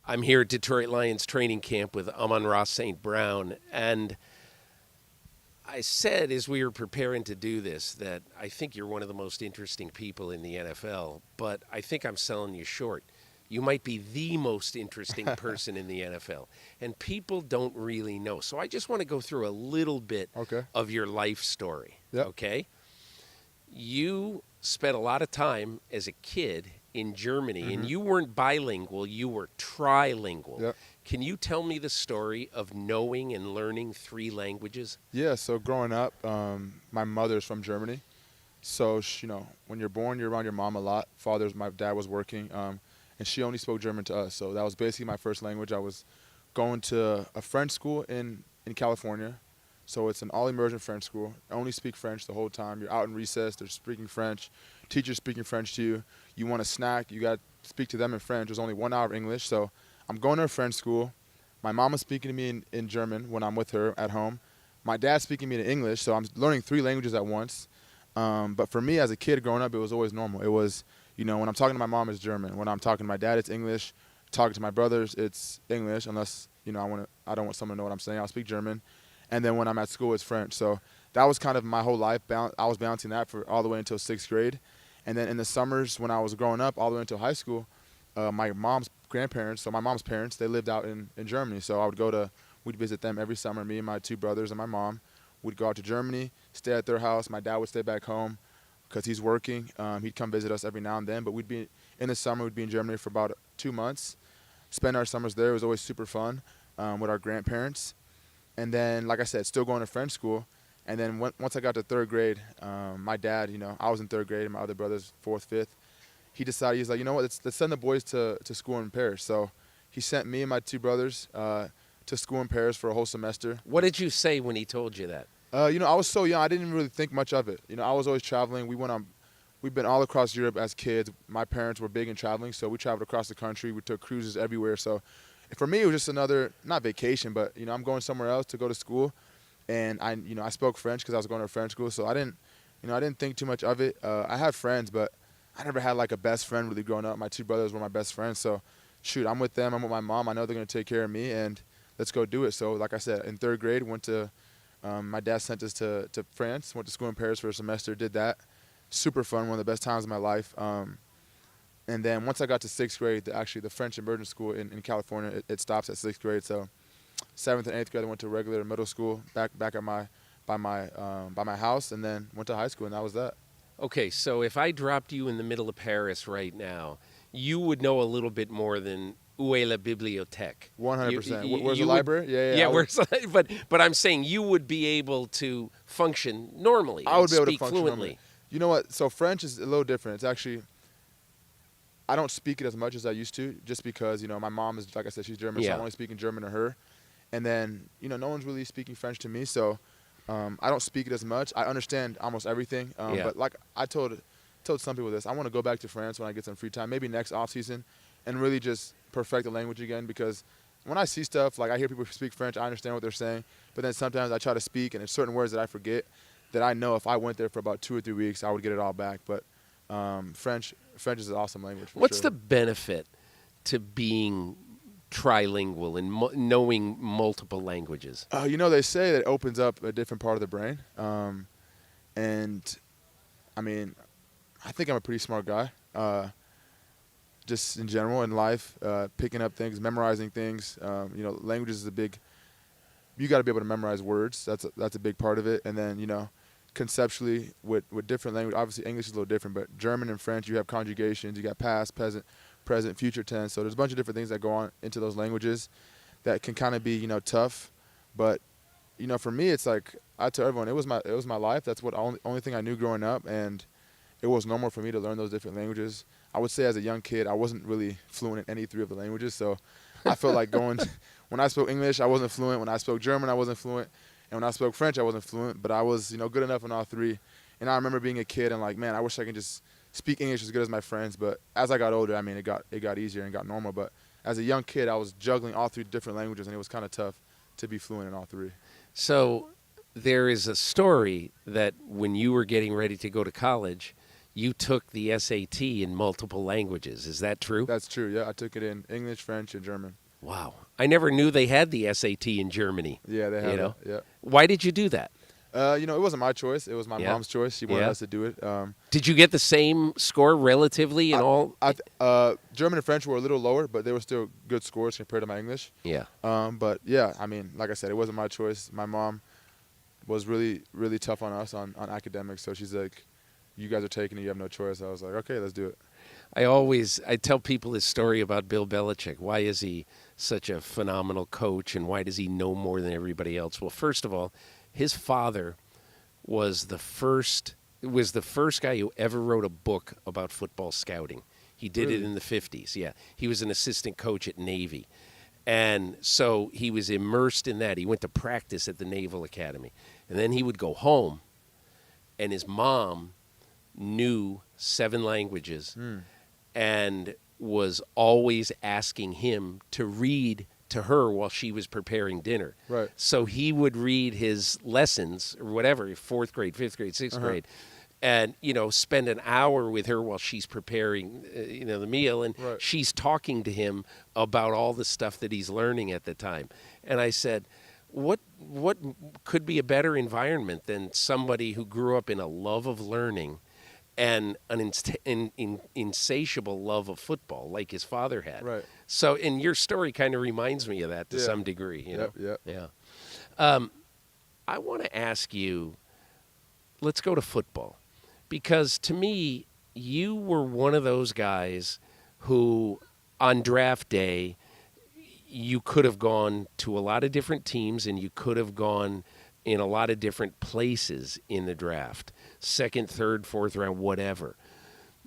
I'm here at Detroit Lions training camp with Amon Ross St. Brown. And I said as we were preparing to do this that I think you're one of the most interesting people in the NFL, but I think I'm selling you short. You might be the most interesting person in the NFL. And people don't really know. So I just want to go through a little bit Okay. of your life story. Yep. Okay? You spent a lot of time as a kid in Germany, and hmm you weren't bilingual, you were trilingual. Yep. Can you tell me the story of knowing and learning three languages? Yeah. So growing up, my mother's from Germany. So when you're born, you're around your mom a lot. My dad was working, and she only spoke German to us. So that was basically my first language. I was going to a French school in California. So it's an all immersion French school. I only speak French the whole time. You're out in recess. They're speaking French. Teachers speaking French to you. You want a snack, you got to speak to them in French. There's only 1 hour of English. So I'm going to a French school. My mom is speaking to me in German when I'm with her at home. My dad's speaking to me in English. So I'm learning three languages at once. But for me as a kid growing up, it was always normal. It was, when I'm talking to my mom, it's German. When I'm talking to my dad, it's English. Talking to my brothers, it's English. Unless I don't want someone to know what I'm saying. I'll speak German. And then when I'm at school, it's French. So that was kind of my whole life. I was balancing that for all the way until sixth grade. And then in the summers when I was growing up, all the way until high school, my mom's grandparents, so my mom's parents, they lived out in Germany. So we'd visit them every summer, me and my two brothers and my mom. We'd go out to Germany, stay at their house. My dad would stay back home because he's working. He'd come visit us every now and then. But in the summer, we'd be in Germany for about 2 months, spend our summers there. It was always super fun with our grandparents. And then, like I said, still going to French school. And then once I got to third grade, my dad, I was in third grade and my other brother's fourth, fifth. He decided, he's like, you know what, let's send the boys to school in Paris. So he sent me and my two brothers to school in Paris for a whole semester. What did you say when he told you that? I was so young, I didn't really think much of it. I was always traveling. We've been all across Europe as kids. My parents were big in traveling, so we traveled across the country. We took cruises everywhere. So for me, it was just another, not vacation, but, I'm going somewhere else to go to school. And I spoke French because I was going to a French school. So I didn't think too much of it. I had friends, but I never had like a best friend really growing up. My two brothers were my best friends. So shoot, I'm with them. I'm with my mom. I know they're going to take care of me, and let's go do it. So like I said, in third grade, my dad sent us to France, went to school in Paris for a semester, did that. Super fun, one of the best times of my life. And then once I got to sixth grade, the French immersion school in California, it stops at sixth grade. So seventh and eighth grade, I went to regular middle school back at by my house, and then went to high school, and that was that. Okay, so if I dropped you in the middle of Paris right now, you would know a little bit more than Où est la bibliothèque? 100%. Where's You the would, library? Yeah. yeah. Where's but I'm saying you would be able to function normally. I would be able to speak function fluently. normally. You know what? So French is a little different. It's actually, I don't speak it as much as I used to, just because my mom is, like I said, she's German, so Yeah. I'm only speaking German to her. And then no one's really speaking French to me, so I don't speak it as much. I understand almost everything, Yeah. but like I told some people this, I want to go back to France when I get some free time, maybe next off season, and really just perfect the language again. Because when I see stuff, like I hear people speak French, I understand what they're saying, but then sometimes I try to speak, and there's certain words that I forget that I know if I went there for about 2 or 3 weeks, I would get it all back. But French is an awesome language. What's sure. the benefit to being trilingual and knowing multiple languages? They say that it opens up a different part of the brain. And, I mean, I think I'm a pretty smart guy. Just in general in life, picking up things, memorizing things. Languages is a big – you got to be able to memorize words. That's a big part of it. And then, conceptually with different language, obviously English is a little different, but German and French, you have conjugations. You got past, present, future tense. So there's a bunch of different things that go on into those languages that can kind of be, tough. But, for me, it's like I tell everyone, it was my life. That's what only thing I knew growing up, and it was normal for me to learn those different languages. I would say as a young kid, I wasn't really fluent in any three of the languages. So I felt like when I spoke English, I wasn't fluent. When I spoke German, I wasn't fluent. And when I spoke French, I wasn't fluent. But I was, good enough in all three. And I remember being a kid and like, man, I wish I could just speak English as good as my friends. But as I got older, I mean, it got easier and got normal. But as a young kid, I was juggling all three different languages, and it was kind of tough to be fluent in all three. So there is a story that when you were getting ready to go to college, you took the SAT in multiple languages. Is that true? That's true. Yeah, I took it in English, French, and German. Wow. I never knew they had the SAT in Germany. Yeah, they You have it. know? Yeah. Why did you do that? It wasn't my choice. It was my Yeah. mom's choice. She wanted Yeah. us to do it. Did you get the same score relatively in all? German and French were a little lower, but they were still good scores compared to my English. Yeah. But yeah, I mean, like I said, it wasn't my choice. My mom was really, really tough on us on academics. So she's like, "You guys are taking it. You have no choice." I was like, "Okay, let's do it." I tell people this story about Bill Belichick. Why is he such a phenomenal coach, and why does he know more than everybody else? Well, first of all, his father was the first guy who ever wrote a book about football scouting. He did it Really? in the 50s. Yeah. He was an assistant coach at Navy. And so he was immersed in that. He went to practice at the Naval Academy. And then he would go home, and his mom knew 7 languages and was always asking him to read to her while she was preparing dinner. Right. So he would read his lessons or whatever, 4th grade, 5th grade, 6th grade, and spend an hour with her while she's preparing the meal, and Right. she's talking to him about all the stuff that he's learning at the time. And I said, what could be a better environment than somebody who grew up in a love of learning and an insatiable love of football like his father had? Right. So, and your story kind of reminds me of that to Yeah. some degree. Yep. Yeah. I want to ask you, let's go to football. Because to me, you were one of those guys who, on draft day, you could have gone to a lot of different teams and you could have gone in a lot of different places in the draft. 2nd, 3rd, 4th round, whatever.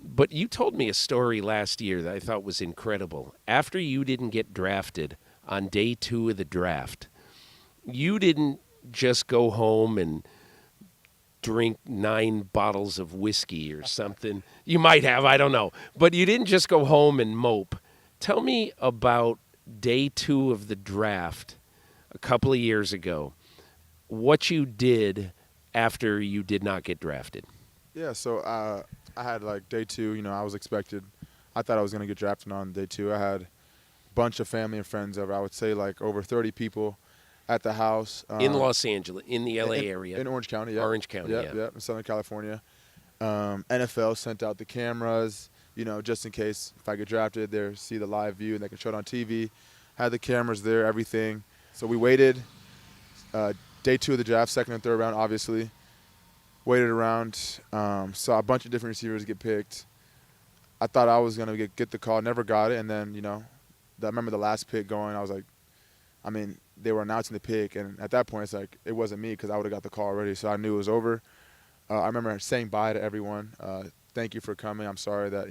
But you told me a story last year that I thought was incredible. After you didn't get drafted on day 2 of the draft, you didn't just go home and drink 9 bottles of whiskey or something. You might have, I don't know. But you didn't just go home and mope. Tell me about day 2 of the draft a couple of years ago, what you did after you did not get drafted. Yeah. So I had like day 2. I was expected. I thought I was gonna get drafted on day 2. I had a bunch of family and friends over. I would say like over 30 people at the house. In Los Angeles, in the LA in, area. in Orange County. Yeah. Orange County, yeah. Yeah, in Southern California. NFL sent out the cameras, just in case if I get drafted, they see the live view and they can show it on TV. Had the cameras there, everything. So we waited. Day 2 of the draft, 2nd and 3rd round, obviously. Waited around, saw a bunch of different receivers get picked. I thought I was gonna get the call, never got it, and then I remember the last pick going. I was like, they were announcing the pick, and at that point, it's like it wasn't me because I would have got the call already. So I knew it was over. I remember saying bye to everyone. Thank you for coming. I'm sorry that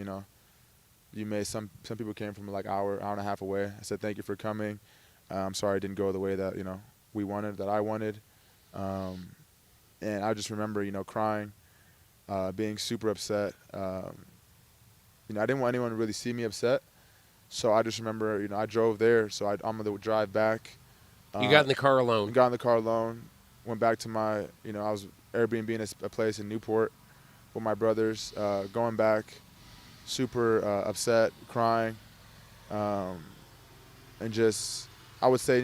you made some people came from like hour and a half away. I said thank you for coming. I'm sorry it didn't go the way that we wanted, that I wanted. And I just remember crying, being super upset. I didn't want anyone to really see me upset. So I just remember, I drove there. So I'm going to drive back. You got in the car alone. Got in the car alone. Went back to my, I was Airbnb a place in Newport with my brothers. Going back, super upset, crying, and just I would say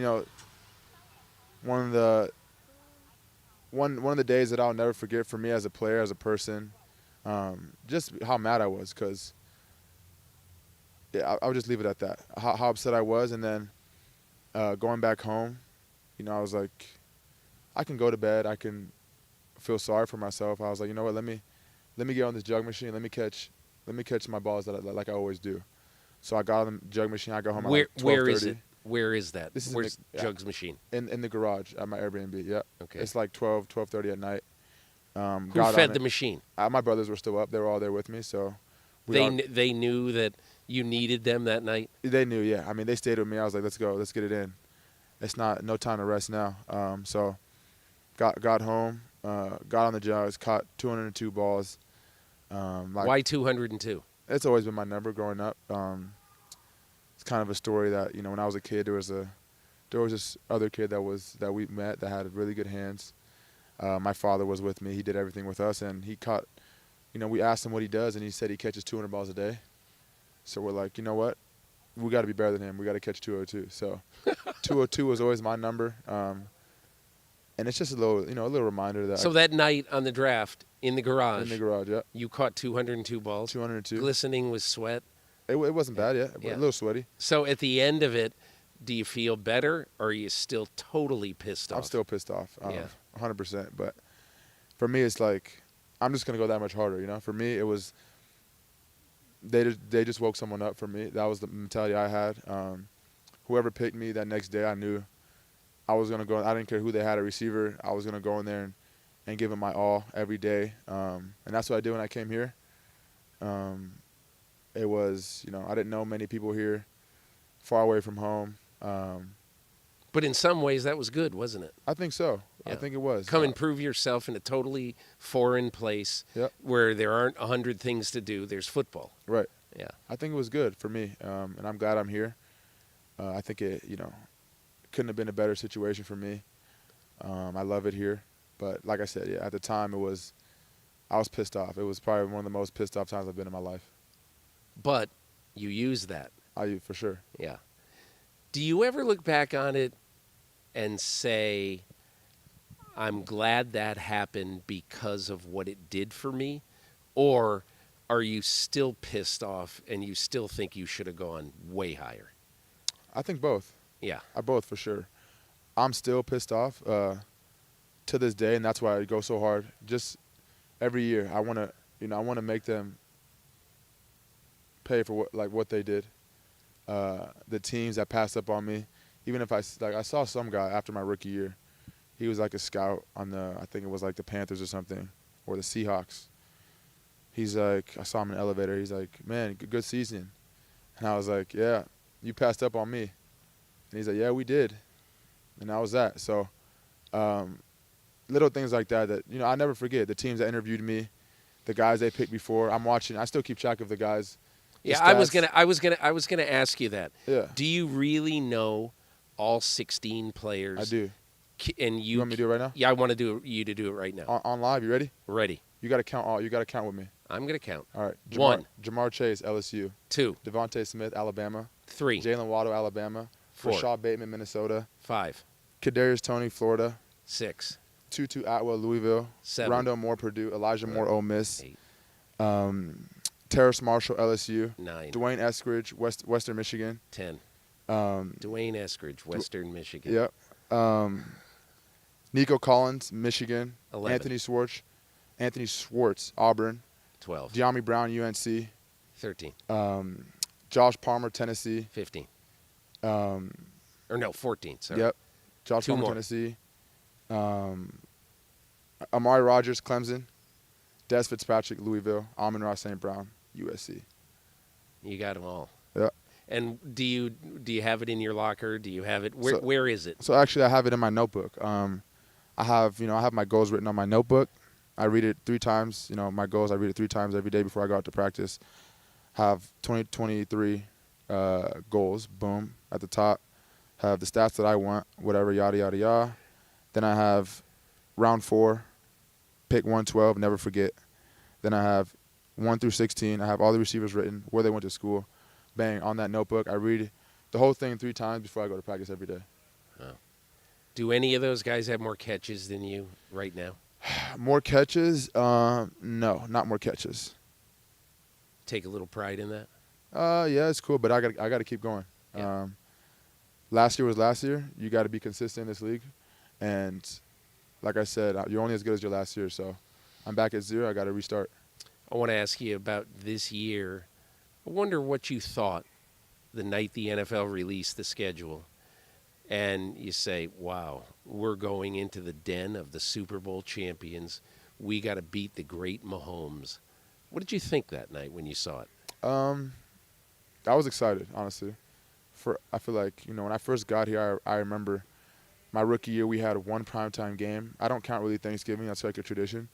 one of the days that I'll never forget for me as a player, as a person, just how mad I was because. Yeah, I'll just leave it at that. How upset I was, and then going back home, I was like, I can go to bed. I can feel sorry for myself. I was like, you know what? Let me get on this jug machine. Let me catch my balls like I always do. So I got on the jug machine. I go home at like 12:30. Where is it? Where is that? This is Where's Jug's machine? In the garage at my Airbnb. Yeah. Okay. It's like 12:30 at night. Who fed the machine? My brothers were still up. They were all there with me. So they knew that you needed them that night? They knew, yeah. They stayed with me. I was like, let's go. Let's get it in. It's no time to rest now. So got home, got on the jugs, caught 202 balls. Why 202? It's always been my number growing up. It's kind of a story that, when I was a kid, there was this other kid that we met that had really good hands. My father was with me. He did everything with us, and he caught we asked him what he does, and he said he catches 200 balls a day. So we're like, you know what? We got to be better than him. We got to catch 202. So 202 was always my number. And it's just a little reminder that So that night on the draft in the garage, yeah, you caught 202 balls, 202. glistening with sweat. It wasn't bad, yeah. Yeah. A little sweaty. So at the end of it, do you feel better, or are you still totally pissed off? I'm still pissed off, Yeah. 100%. But for me, it's like I'm just gonna go that much harder. For me, it was they just woke someone up for me. That was the mentality I had. Whoever picked me that next day, I knew I was gonna go. I didn't care who they had a receiver. I was gonna go in there and give it my all every day. And that's what I did when I came here. It was, I didn't know many people here, far away from home. But in some ways, that was good, wasn't it? I think so. Yeah. I think it was. Come and prove yourself in a totally foreign place Yep. where there aren't 100 things to do. There's football. Right. Yeah. I think it was good for me, and I'm glad I'm here. I think it, couldn't have been a better situation for me. I love it here, but like I said, yeah, at the time I was pissed off. It was probably one of the most pissed off times I've been in my life. But you use that. For sure. Yeah. Do you ever look back on it and say, I'm glad that happened because of what it did for me? Or are you still pissed off and you still think you should have gone way higher? I think both. Yeah. Both for sure. I'm still pissed off to this day, and that's why I go so hard. Just every year, I want to make them pay for what they did. The teams that passed up on me, even if I saw some guy after my rookie year, he was like a scout on I think it was like the Panthers or something, or the Seahawks. He's like, I saw him in the elevator. He's like, man, good season. And I was like, yeah, you passed up on me. And he's like, yeah, we did. And that was that. So little things like that I never forget. The teams that interviewed me, the guys they picked before. I'm watching. I still keep track of the guys. Yeah, I was gonna ask you that. Yeah. Do you really know all 16 players? I do. And You want me to do it right now? Yeah, I want you to do it right now. On live, you ready? Ready. You got to count all. You got to count with me. I'm gonna count. All right. One. Jamar Chase, LSU. 2. Devontae Smith, Alabama. 3. Jalen Waddle, Alabama. 4. Rashad Bateman, Minnesota. 5. Kadarius Toney, Florida. 6. Tutu Atwell, Louisville. 7. Rondo Moore, Purdue. Elijah Moore, Ole Miss. 8. Terrace Marshall, LSU. 9. Dwayne Eskridge, Western Michigan. 10. Um, Dwayne Eskridge, Western Michigan. Yep. Nico Collins, Michigan. 11. Anthony Schwartz, Auburn. 12. De'Ami Brown, UNC. 13. Josh Palmer, Tennessee. 15. Or 14. Sorry. Yep. Josh 2 Palmer, more. Tennessee. Amari Rogers, Clemson. Des Fitzpatrick, Louisville. Amon-Ra St. Brown, USC. You got them all. Yeah. And do you have it in your locker? Do you have it? Where is it? So actually, I have it in my notebook. I have my goals written on my notebook. I read it 3 times. My goals, I read it 3 times every day before I go out to practice. Have 2023 goals, boom, at the top. Have the stats that I want, whatever, yada, yada, yada. Then I have round 4, pick 112, never forget. Then I have 1 through 16. I have all the receivers written, where they went to school. Bang, on that notebook. I read the whole thing 3 times before I go to practice every day. Oh. Do any of those guys have more catches than you right now? More catches? No, not more catches. Take a little pride in that? Yeah, it's cool, but I got to keep going. Yeah. Last year was last year. You got to be consistent in this league. And like I said, you're only as good as your last year. So I'm back at 0. I got to restart. I want to ask you about this year. I wonder what you thought the night the NFL released the schedule. And you say, wow, we're going into the den of the Super Bowl champions. We got to beat the great Mahomes. What did you think that night when you saw it? I was excited, honestly. I feel like, when I first got here, I remember my rookie year, we had 1 primetime game. I don't count really Thanksgiving. That's like a tradition.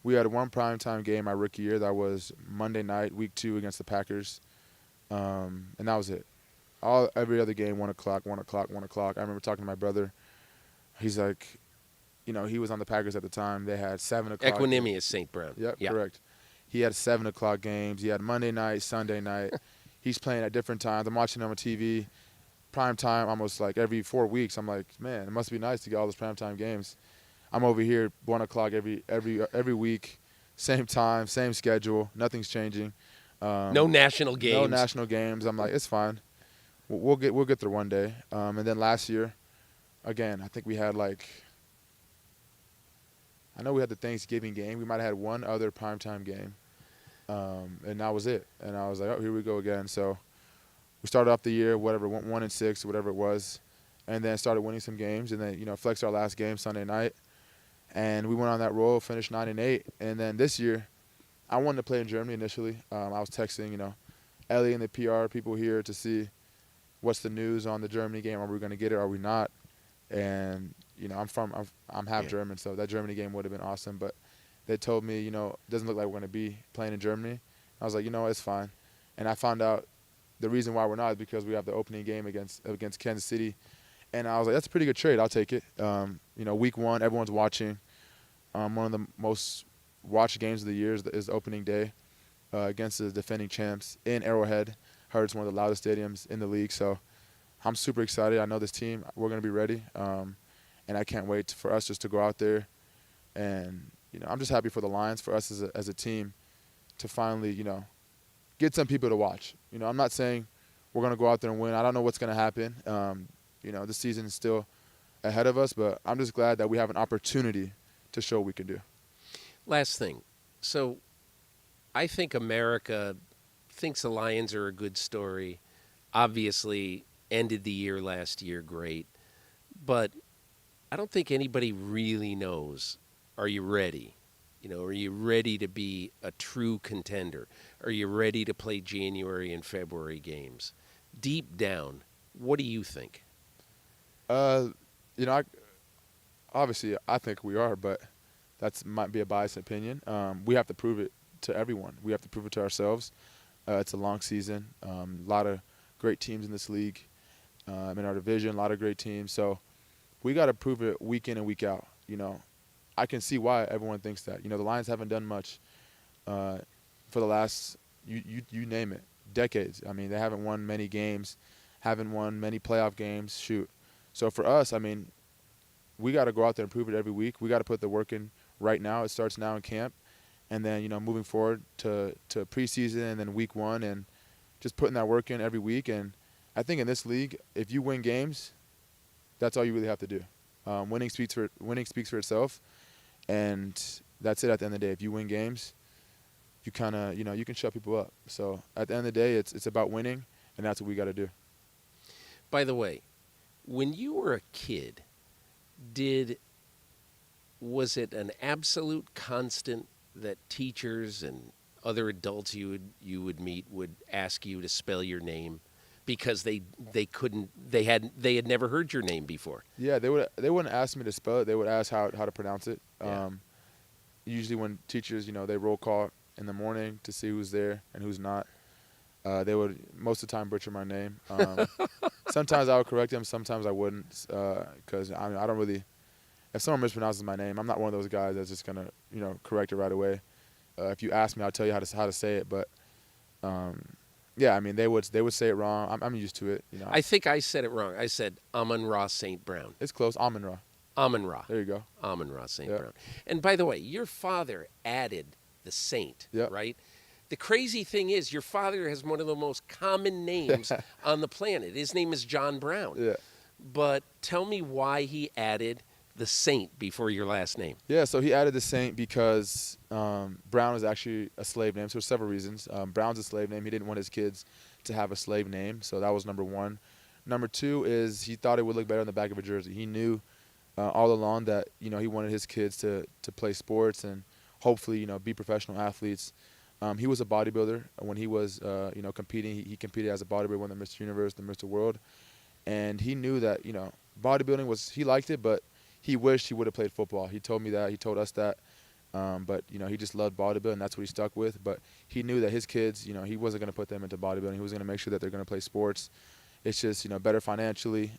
We had 1 primetime game my rookie year. That was Monday night, week 2 against the Packers. And that was it. Every other game, 1 o'clock, 1 o'clock, 1 o'clock. I remember talking to my brother. He's like, he was on the Packers at the time. They had 7 o'clock. Equanimous St. Brown. Yep, yeah. Correct. He had 7 o'clock games. He had Monday night, Sunday night. He's playing at different times. I'm watching him on TV, prime time, almost like every 4 weeks. I'm like, man, it must be nice to get all those prime time games. I'm over here 1 o'clock every week, same time, same schedule. Nothing's changing. No national games. No national games. I'm like, it's fine. We'll get through one day. And then last year, again, I think we had I know we had the Thanksgiving game. We might have had one other primetime game, and that was it. And I was like, oh, here we go again. So we started off the year, whatever, 1-6, whatever it was, and then started winning some games. And then, flexed our last game Sunday night, and we went on that roll, finished 9-8. And then this year, I wanted to play in Germany initially. I was texting, Ellie and the PR people here to see what's the news on the Germany game. Are we going to get it? Are we not? And I'm half German, so that Germany game would have been awesome. But they told me, it doesn't look like we're going to be playing in Germany. I was like, it's fine. And I found out the reason why we're not is because we have the opening game against Kansas City. And I was like, that's a pretty good trade. I'll take it. Week 1, everyone's watching. One of the most watched games of the year is the opening day against the defending champs in Arrowhead. Heard it's one of the loudest stadiums in the league, so I'm super excited. I know this team, we're going to be ready, and I can't wait for us just to go out there. And, I'm just happy for the Lions, for us as a team to finally, get some people to watch. I'm not saying we're going to go out there and win. I don't know what's going to happen. The season is still ahead of us, but I'm just glad that we have an opportunity to show what we can do. Last thing. So I think America thinks the Lions are a good story. Obviously, ended the year last year great. But I don't think anybody really knows, are you ready? Are you ready to be a true contender? Are you ready to play January and February games? Deep down, what do you think? Obviously, I think we are, but that might be a biased opinion. We have to prove it to everyone. We have to prove it to ourselves. It's a long season. A lot of great teams in this league, in our division, a lot of great teams. So we got to prove it week in and week out. I can see why everyone thinks that. The Lions haven't done much for the last, you name it, decades. I mean, they haven't won many games, haven't won many playoff games. Shoot. So for us, we got to go out there and prove it every week. We got to put the work in right now. It starts now in camp. And then, moving forward to preseason and then week 1 and just putting that work in every week. And I think in this league, if you win games, that's all you really have to do. Winning speaks for itself. And that's it at the end of the day. If you win games, you kind of, you can shut people up. So at the end of the day, it's about winning, and that's what we got to do. By the way, when you were a kid, was it an absolute constant that teachers and other adults you would meet would ask you to spell your name because they had never heard your name before? Yeah, they wouldn't ask me to spell it. They would ask how to pronounce it. Yeah. Usually when teachers, they roll call in the morning to see who's there and who's not. They would most of the time butcher my name. Sometimes I would correct them, sometimes I wouldn't, because I don't really. If someone mispronounces my name, I'm not one of those guys that's just gonna correct it right away. If you ask me, I'll tell you how to say it. But yeah, they would say it wrong. I'm used to it. I think I said it wrong. I said Amon-Ra St. Brown. It's close. Amon-Ra. Amon-Ra. There you go. Amon-Ra St. Yep. Brown. And by the way, your father added the Saint, Yep. right? The crazy thing is, your father has one of the most common names on the planet. His name is John Brown. Yeah. But tell me why he added the Saint before your last name. Yeah, so he added the Saint because Brown is actually a slave name. So there's several reasons. Brown's a slave name. He didn't want his kids to have a slave name, so that was number 1. Number 2 is he thought it would look better on the back of a jersey. He knew all along that he wanted his kids to play sports and hopefully be professional athletes. He was a bodybuilder when he was competing. He competed as a bodybuilder, won the Mr. Universe, the Mr. World, and he knew that bodybuilding he liked it, but he wished he would have played football. He told me that. He told us that. But he just loved bodybuilding, and that's what he stuck with. But he knew that his kids, he wasn't going to put them into bodybuilding. He was going to make sure that they're going to play sports. It's just better financially,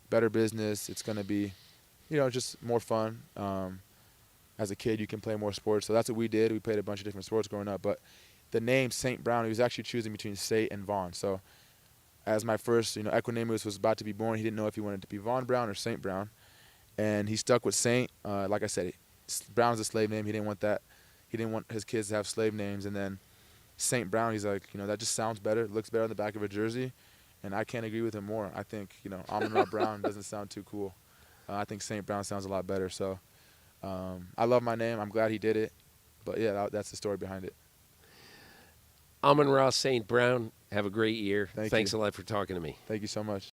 better business. It's going to be just more fun. as a kid, you can play more sports. So that's what we did. We played a bunch of different sports growing up. But the name St. Brown, he was actually choosing between Saint and Vaughn. So as my first, Equanimeous was about to be born, he didn't know if he wanted to be Vaughn Brown or St. Brown. And he stuck with Saint. Like I said, Brown's a slave name. He didn't want that. He didn't want his kids to have slave names. And then St. Brown, he's like, that just sounds better. It looks better on the back of a jersey. And I can't agree with him more. I think, Amon Ra Brown doesn't sound too cool. I think St. Brown sounds a lot better. So I love my name. I'm glad he did it. But, yeah, that's the story behind it. Amon Ra St. Brown, have a great year. Thanks a lot for talking to me. Thank you so much.